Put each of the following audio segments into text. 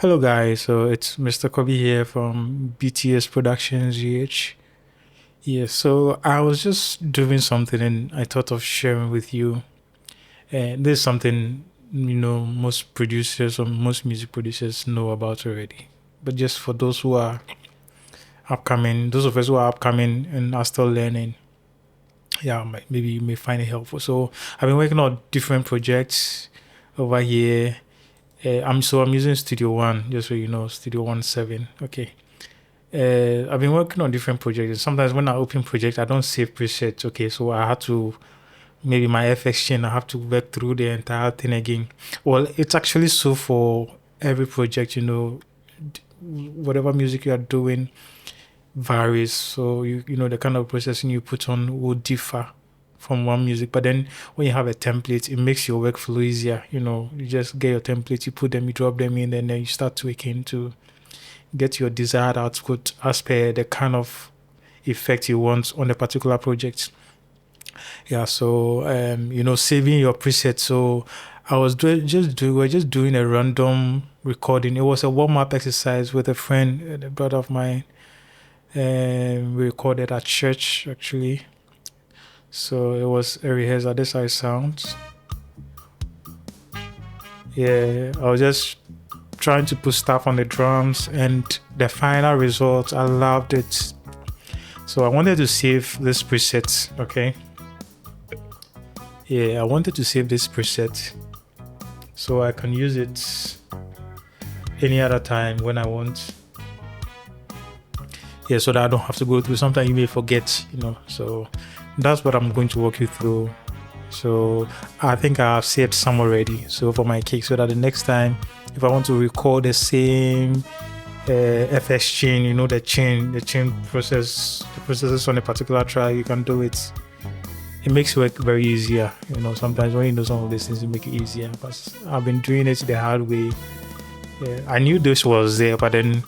Hello guys, so it's Mr. Kobe here from BTS Productions GH. Yeah, so I was just doing something and I thought of sharing with you. And this is something most producers or most music producers know about already. But just for those who are upcoming, those of us who are upcoming and are still learning, yeah, maybe you may find it helpful. So I've been working on different projects over here. I'm using Studio One, just so you know, Studio One 7. Okay. I've been working on different projects. And sometimes when I open projects, I don't save presets. Okay, so I had to maybe my FX chain. I have to work through the entire thing again. Well, it's actually so for every project. Whatever music you are doing varies. So you know the kind of processing you put on will differ from one music. But then when you have a template, it makes your workflow easier. You just get your template, you put them, you drop them in, and then you start tweaking to get your desired output as per the kind of effect you want on a particular project. Yeah, so saving your preset. So I was we're just doing a random recording. It was a warm up exercise with a friend, a brother of mine. We recorded at church actually. So it was a rehearsal. This how it sounds. Yeah, I was just trying to put stuff on the drums, and the final result, I loved it. So I wanted to save this preset. Okay. Yeah, I wanted to save this preset so I can use it any other time when I want. Yeah, so that I don't have to go through. Sometimes you may forget. So that's what I'm going to walk you through. So I think I have saved some already. So for my cake, so that the next time, if I want to record the same FX chain, the chain process, the processes on a particular track, you can do it. It makes work very easier. Sometimes when you know some of these things, it make it easier. But I've been doing it the hard way. Yeah, I knew this was there, but then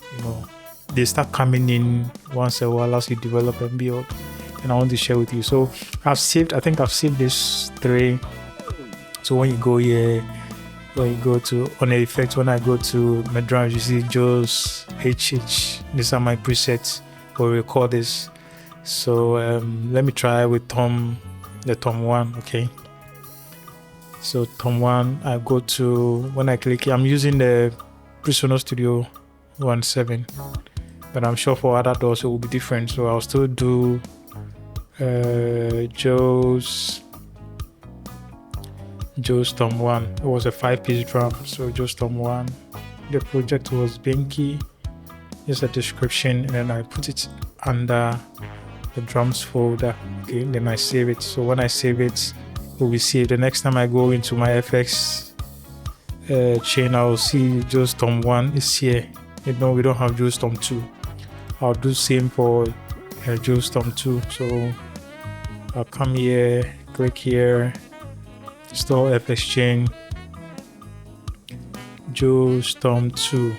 they start coming in once a while as you develop and build. And I want to share with you. So I think I've saved this 3. So when you go here, when you go to on the effects, when I go to my drums, you see Joe's HH. These are my presets for record this. So let me try with the Tom 1. Okay. So Tom 1, I go to, when I click, I'm using the Prisoner Studio 1.7, but I'm sure for other doors it will be different. So I'll still do Joe's Tom 1. It was a 5-piece drum. So Joe's Tom 1. The project was Binky. Here's a description, and then I put it under the drums folder. Okay, then I save it. So when I save it, it will be saved. The next time I go into my FX chain, I'll see Joe's Tom 1 is here. We don't have Joe's Tom 2. I'll do same for Joe's Tom 2. So I'll come here, click here, store FX chain, Joe's Tom 2.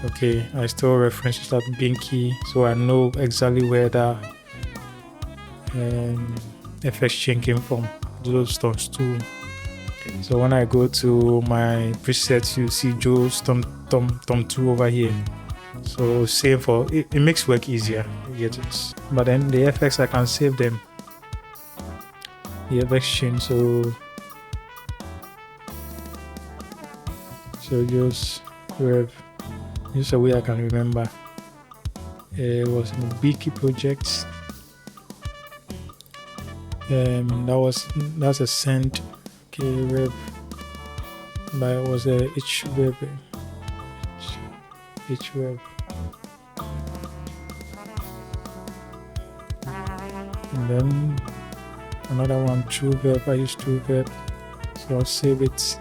Okay, I store references at Binky, so I know exactly where that FX chain came from. Joe's Tom 2. So when I go to my presets, you see Joe's Tom 2 over here. So save for it makes work easier. You get it. But then the FX, I can save them. The FX chain. So just rev. This is a way I can remember. It was in Biki projects. That's a send. Okay, rev. But it was a H rev. H rev. And then another one, true verb. I use true verb. So I'll save it.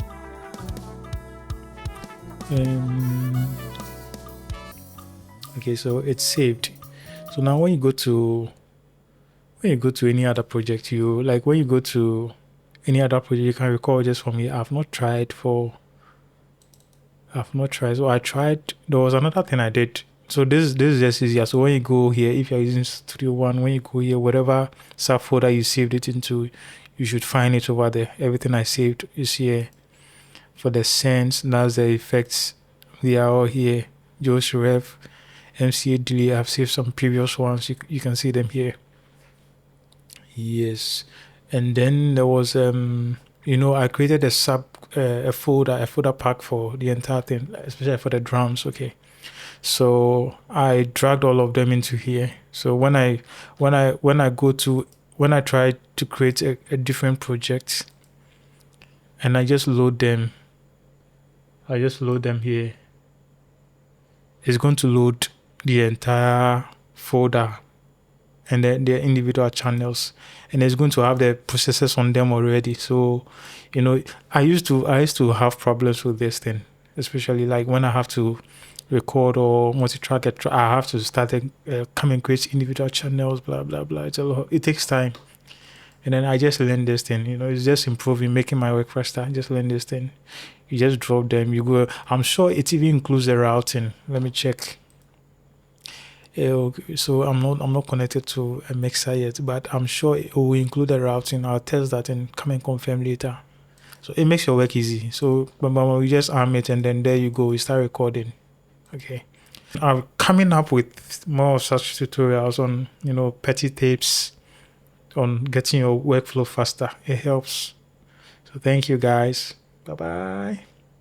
Okay, so it's saved. So now when you go to any other project, when you go to any other project, you can record just from here. I've not tried. So I tried. There was another thing I did. So this is just easier. So when you go here, if you're using Studio One, when you go here, whatever subfolder you saved it into, you should find it over there. Everything I saved is here. For the sends, that's the effects. They are all here. Joe's Rev, MCA delay. I've saved some previous ones. You can see them here. Yes. And then there was I created a folder pack for the entire thing, especially for the drums. Okay. So I dragged all of them into here. So when I try to create a different project and I just load them here, it's going to load the entire folder and then their individual channels, and it's going to have the processors on them already. So I used to have problems with this thing, especially like when I have to record or multi-track I have to start come and create individual channels, blah blah blah. It takes time. And then I just learned this thing, it's just improving, making my work faster. I just learned this thing. You just drop them, you go. I'm sure it even includes the routing. Let me check. Okay, so I'm not connected to a mixer yet, but I'm sure it will include the routing. I'll test that and come and confirm later. So it makes your work easy. So we just arm it and then there you go. We start recording. Okay. I'm coming up with more such tutorials on petty tapes, on getting your workflow faster. It helps. So thank you guys. Bye bye.